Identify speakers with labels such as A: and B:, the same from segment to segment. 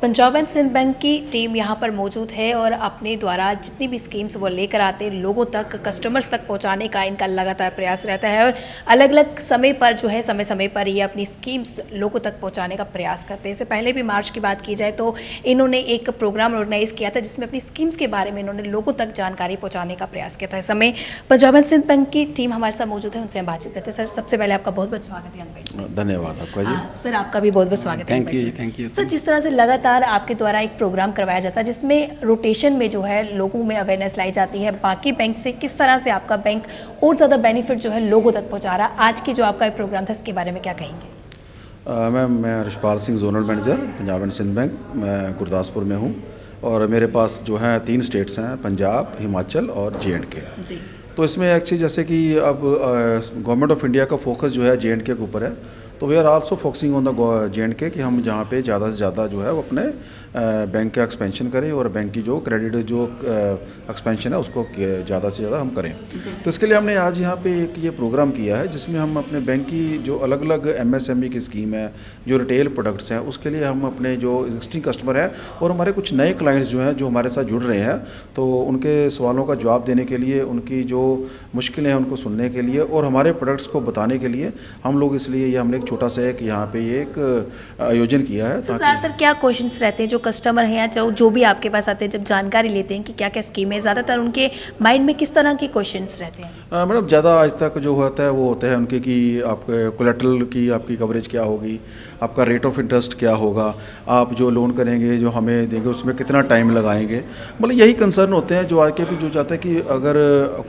A: Punjab and Sind bank की team यहाँ पर मौजूद है और अपने द्वारा जितनी भी स्कीम्स वो लेकर आते हैं लोगों तक, कस्टमर्स तक पहुँचाने का इनका लगातार प्रयास रहता है और अलग अलग समय पर जो है समय समय पर ये अपनी स्कीम्स लोगों तक पहुँचाने का प्रयास करते हैं। इससे पहले भी मार्च की बात की जाए तो इन्होंने एक प्रोग्राम ऑर्गेनाइज़ किया था जिसमें अपनी स्कीम्स के बारे में इन्होंने लोगों तक जानकारी पहुँचाने का प्रयास किया था। इस समय पंजाब एंड सिंध बैंक की टीम हमारे साथ मौजूद है, उनसे हम बातचीत करते हैं। सर, सबसे पहले आपका बहुत बहुत स्वागत है यंग बैंक।
B: धन्यवाद आपका जी।
A: सर, आपका भी बहुत बहुत स्वागत है।
B: थैंक यू
A: सर, जिस तरह से लगातार आपके द्वारा एक प्रोग्राम करवाया जाता है जिसमें रोटेशन में जो है लोगों में अवेयरनेस लाई जाती है, बाकी बैंक से किस तरह से आपका बैंक और ज़्यादा बेनिफिट जो है लोगों तक पहुंचा रहा है, आज की जो आपका प्रोग्राम था इसके बारे में क्या कहेंगे?
B: मैं Rishpal Singh, zonal manager Punjab and Sind bank. मैं गुरदासपुर में हूँ और मेरे पास जो है 3 स्टेट्स हैं, पंजाब, हिमाचल और J&K
A: जी।
B: तो इसमें एक्चुअली जैसे कि अब गवर्नमेंट ऑफ इंडिया का फोकस जो है J&K के ऊपर है, तो we are also focusing on the J&K कि हम जहाँ पे ज़्यादा से ज़्यादा जो है वो अपने बैंक का एक्सपेंशन करें और बैंक की जो क्रेडिट जो एक्सपेंशन है उसको ज़्यादा से ज़्यादा हम करें। तो इसके लिए हमने आज यहाँ पे एक ये प्रोग्राम किया है जिसमें हम अपने बैंक की जो अलग अलग MSME की स्कीम है, जो रिटेल प्रोडक्ट्स हैं, उसके लिए हम अपने जो एग्जिस्टिंग कस्टमर हैं और हमारे कुछ नए क्लाइंट्स जो हैं जो हमारे साथ जुड़ रहे हैं, तो उनके सवालों का जवाब देने के लिए, उनकी जो मुश्किलें हैं उनको सुनने के लिए और हमारे प्रोडक्ट्स को बताने के लिए हम लोग इसलिए ये हमने एक छोटा सा एक यहाँ पे ये एक आयोजन किया है।
A: ज़्यादातर क्या क्वेश्चंस रहते हैं जो कस्टमर हैं या जो भी आपके पास आते हैं जब जानकारी लेते हैं कि क्या क्या स्कीम है, ज़्यादातर उनके माइंड में किस तरह के क्वेश्चंस रहते हैं?
B: मैडम ज़्यादा आज तक जो होता है वो होता है उनके कि आपके कोलेटरल की आपकी कवरेज क्या होगी, आपका रेट ऑफ इंटरेस्ट क्या होगा, आप जो लोन करेंगे जो हमें देंगे उसमें कितना टाइम लगाएंगे, मतलब यही कंसर्न होते हैं जो आके भी जो चाहते हैं कि अगर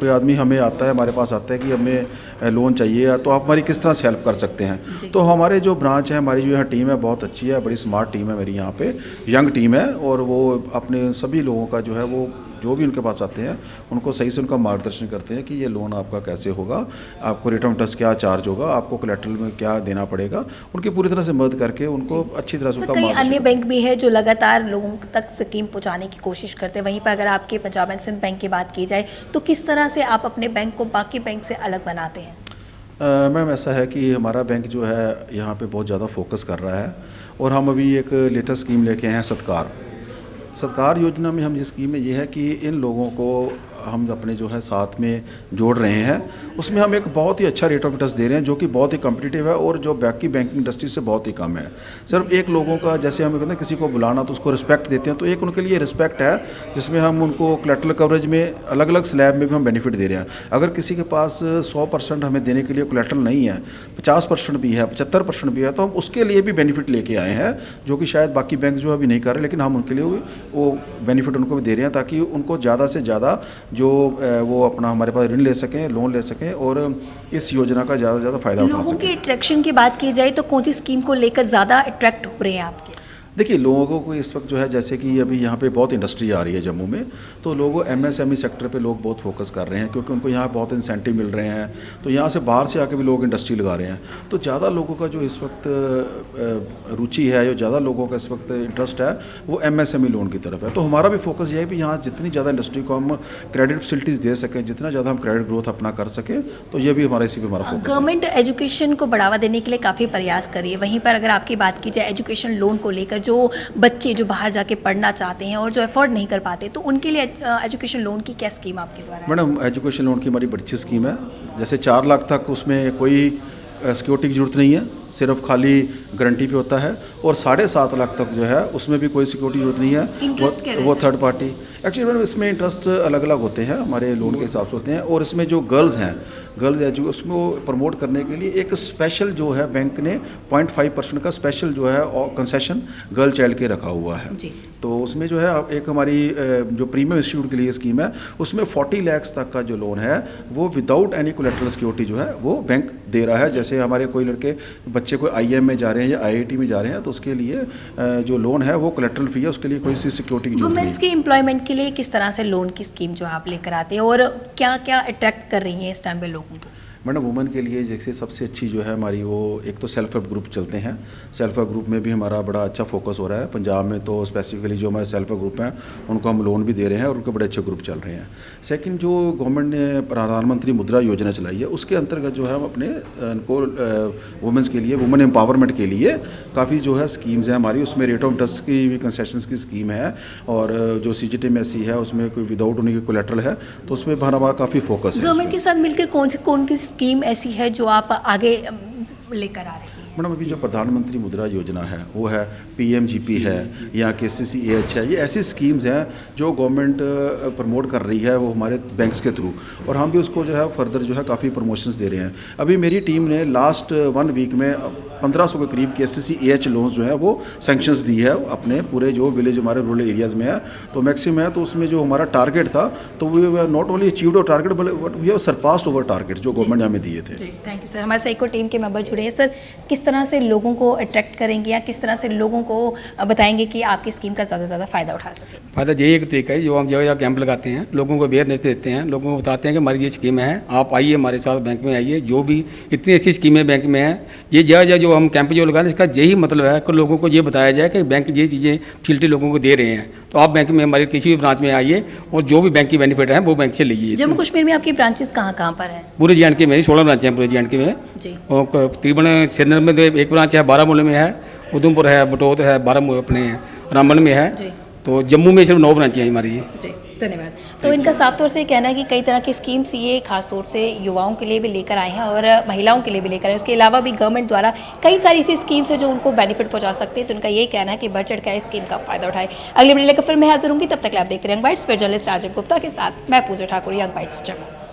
B: कोई आदमी हमें आता है, हमारे पास आता है कि हमें लोन चाहिए तो आप हमारी किस तरह से हेल्प कर सकते हैं। तो हमारे जो ब्रांच है, हमारी जो यहाँ टीम है बहुत अच्छी है, बड़ी स्मार्ट टीम है मेरी यहाँ पे, यंग टीम है और वो अपने सभी लोगों का जो है वो जो भी उनके पास आते हैं उनको सही से उनका मार्गदर्शन करते हैं कि ये लोन आपका कैसे होगा, आपको रेट ऑफ इंटरेस्ट क्या चार्ज होगा, आपको कोलेटरल में क्या देना पड़ेगा, उनकी पूरी तरह से मदद करके उनको अच्छी तरह से उनका
A: कई अन्य बैंक भी है जो लगातार लोगों तक स्कीम पहुंचाने की कोशिश करते हैं। वहीं पर अगर आपके पंजाब एंड सिंध बैंक की बात की जाए तो किस तरह से आप अपने बैंक को बाकी बैंक से अलग बनाते हैं?
B: मैम ऐसा है कि हमारा बैंक जो है यहाँ पे बहुत ज़्यादा फोकस कर रहा है और हम अभी एक लेटेस्ट स्कीम लेके आए हैं सत्कार योजना में। हम ये स्कीम में ये है कि इन लोगों को हम अपने जो है साथ में जोड़ रहे हैं, उसमें हम एक बहुत ही अच्छा रेट ऑफ इंटरेस्ट दे रहे हैं जो कि बहुत ही कम्पिटिटिव है और जो बाकी बैंकिंग इंडस्ट्री से बहुत ही कम है। सिर्फ एक लोगों का जैसे हम कहते हैं किसी को बुलाना तो उसको रिस्पेक्ट देते हैं, तो एक उनके लिए रिस्पेक्ट है जिसमें हम उनको कोलेटरल कवरेज में अलग अलग स्लैब में भी हम बेनिफिट दे रहे हैं। अगर किसी के पास 100% हमें देने के लिए कोलेटरल नहीं है, 50% भी है, 75% भी है, तो हम उसके लिए भी बेनिफिट लेके आए हैं जो कि शायद बाकी बैंक जो अभी नहीं कर रहे, लेकिन हम उनके लिए वो बेनिफिट उनको भी दे रहे हैं ताकि उनको ज़्यादा से ज़्यादा जो वो अपना हमारे पास ऋण ले सकें, लोन ले सकें और इस योजना का ज़्यादा से ज़्यादा फायदा उठा सकें।
A: लोगों की अट्रैक्शन की बात की जाए तो कौन सी स्कीम को लेकर ज़्यादा अट्रैक्ट हो रहे हैं आपके?
B: देखिए, लोगों को इस वक्त जो है जैसे कि अभी यहाँ पे बहुत इंडस्ट्री आ रही है जम्मू में, तो लोगों MSME सेक्टर पे लोग बहुत फोकस कर रहे हैं क्योंकि उनको यहाँ बहुत इंसेंटिव मिल रहे हैं, तो यहाँ से बाहर से आके भी लोग इंडस्ट्री लगा रहे हैं। तो ज़्यादा लोगों का जो इस वक्त रुचि है, जो ज़्यादा लोगों का इस वक्त इंटरेस्ट है वो MSME लोन की तरफ है। तो हमारा भी फोकस ये है कि यहाँ जितनी ज़्यादा इंडस्ट्री को हम क्रेडिट फैसिलिटीज़ दे सकें, जितना ज़्यादा हम क्रेडिट ग्रोथ अपना कर सकें, तो ये भी हमारा इसी पर हमारा फोकस है।
A: गवर्नमेंट एजुकेशन को बढ़ावा देने के लिए काफ़ी प्रयास कर रही है। वहीं पर अगर आपकी बात की जाए एजुकेशन लोन को लेकर, जो बच्चे जो बाहर जाके पढ़ना चाहते हैं और जो अफोर्ड नहीं कर पाते, तो उनके लिए एजुकेशन लोन की क्या स्कीम आपके द्वारा है?
B: मैडम, एजुकेशन लोन की हमारी बड़ी अच्छी स्कीम है। जैसे 4 लाख तक उसमें कोई सिक्योरिटी की ज़रूरत नहीं है, सिर्फ खाली गारंटी पे होता है और 7.5 लाख तक जो है उसमें भी कोई सिक्योरिटी जरूरत नहीं है, वो थर्ड पार्टी। एक्चुअली मैडम इसमें इंटरेस्ट अलग अलग होते हैं, हमारे लोन के हिसाब से होते हैं और इसमें जो गर्ल्स हैं, गर्ल्स एजुकेशन उसको प्रमोट करने के लिए एक स्पेशल जो है बैंक ने 0.5% का स्पेशल जो है कंसेशन गर्ल चाइल्ड के रखा हुआ है। तो उसमें जो है एक हमारी जो प्रीमियम इंस्टीट्यूट के लिए स्कीम है उसमें 40 लाख तक का जो लोन है वो विदाउट एनी कोलेटरल सिक्योरिटी जो है वो बैंक दे रहा है। जैसे हमारे कोई लड़के बच्चे कोई IIM में जा रहे हैं या IIT में जा रहे हैं तो उसके लिए जो लोन है वो कोलेटरल फ्री है, उसके लिए कोई सी सिक्योरिटी की जरूरत नहीं है।
A: वुमेन्स की एम्प्लॉयमेंट के लिए किस तरह से लोन की स्कीम जो आप लेकर आते हैं और क्या क्या अट्रैक्ट कर रही है इस टाइम पे लोगों को?
B: मैडम वुमेन के लिए जैसे सबसे अच्छी जो है हमारी वो एक तो सेल्फ हेल्प ग्रुप चलते हैं। सेल्फ हेल्प ग्रुप में भी हमारा बड़ा अच्छा फोकस हो रहा है। पंजाब में तो स्पेसिफिकली जो हमारे सेल्फ हेल्प ग्रुप हैं उनको हम लोन भी दे रहे हैं और उनके बड़े अच्छे ग्रुप चल रहे हैं। सेकंड, जो गवर्नमेंट ने प्रधानमंत्री मुद्रा योजना चलाई है उसके अंतर्गत जो है हम अपने इनको वुमेंस के लिए, वुमेन एम्पावरमेंट के लिए काफ़ी जो है स्कीम्स हैं हमारी। उसमें रेट ऑफ इंटरेस्ट की भी कंसेशंस की स्कीम है और जो CGTMSE है उसमें कोई विदाउट उन्हीं की कोलेट्रल है, तो उसमें हमारा काफ़ी फोकस है।
A: गवर्नमेंट के साथ मिलकर कौन सी स्कीम ऐसी है जो आप आगे लेकर आ रही हैं?
B: मैडम अभी जो प्रधानमंत्री मुद्रा योजना है वो है, PMGP है या KCCAH है, ये ऐसी स्कीम्स हैं जो गवर्नमेंट प्रमोट कर रही है वो हमारे बैंक्स के थ्रू, और हम भी उसको जो है फर्दर जो है काफ़ी प्रमोशंस दे रहे हैं। अभी मेरी टीम ने लास्ट 1 वीक में 1500 के करीब KCCAH लोन्स जो है वो सैंक्शंस दी है अपने पूरे जो विलेज हमारे रूरल एरियाज़ में है, तो मैक्सिमम है। तो उसमें जो हमारा टारगेट था तो we not only achieved our target but we have surpassed over target जो गवर्नमेंट ने हमें दिए थे।
A: जी, थैंक यू सर। हमारे साथ एक और टीम के मेंबर जुड़े हैं। सर, किस तरह से लोगों को अट्रैक्ट करेंगे या किस तरह से लोगों को बताएंगे कि आपकी स्कीम का ज़्यादा से ज़्यादा फ़ायदा उठा सकें?
C: फ़ायदा यही एक तरीका है, जो हम जगह जगह कैंप लगाते हैं, लोगों को अवेयरनेस देते हैं, लोगों को बताते हैं कि हमारी ये स्कीम है, आप आइए हमारे साथ बैंक में आइए। जो भी इतनी ऐसी स्कीमें बैंक में हैं, ये जगह जगह जो हम कैंप जो लगाने इसका यही मतलब है कि लोगों को ये बताया जाए कि बैंक ये चीज़ें फैसिलिटी लोगों को दे रहे हैं, तो आप बैंक में हमारे किसी भी ब्रांच में आइए और जो भी बैंक की बेनिफिट है वो बैंक से लीजिए।
A: जम्मू कश्मीर में आपकी ब्रांचेस कहाँ पर है?
C: पूरे JNK में 16 ब्रांचें हैं पूरे JNK में।
A: जी,
C: और तकरीबन श्रीनगर में एक ब्रांच है, बारामूला में है, उधमपुर है, बटौत है, बारामूला अपने रामबन में है।
A: जी,
C: तो जम्मू में सिर्फ 9 ब्रांचें हैं हमारी।
A: जी, धन्यवाद। तो इनका साफ तौर से कहना है कि कई तरह की स्कीम्स ये खास तौर से युवाओं के लिए भी लेकर आए हैं और महिलाओं के लिए भी लेकर आए हैं। उसके अलावा भी गवर्नमेंट द्वारा कई सारी ऐसी स्कीम्स है जो उनको बेनिफिट पहुंचा सकते हैं। तो उनका यही कहना है कि बढ़ चढ़ कर इस स्कीम का फायदा उठाए। अगले वीडियो लेकर फिर मैं हाजिर होंगी, तब तक आप देखते रहें यंग बाइट्स। फिर जर्नलिस्ट राजीव गुप्ता के साथ मैं पूजा ठाकुर, यंग बाइट्स जम्मू।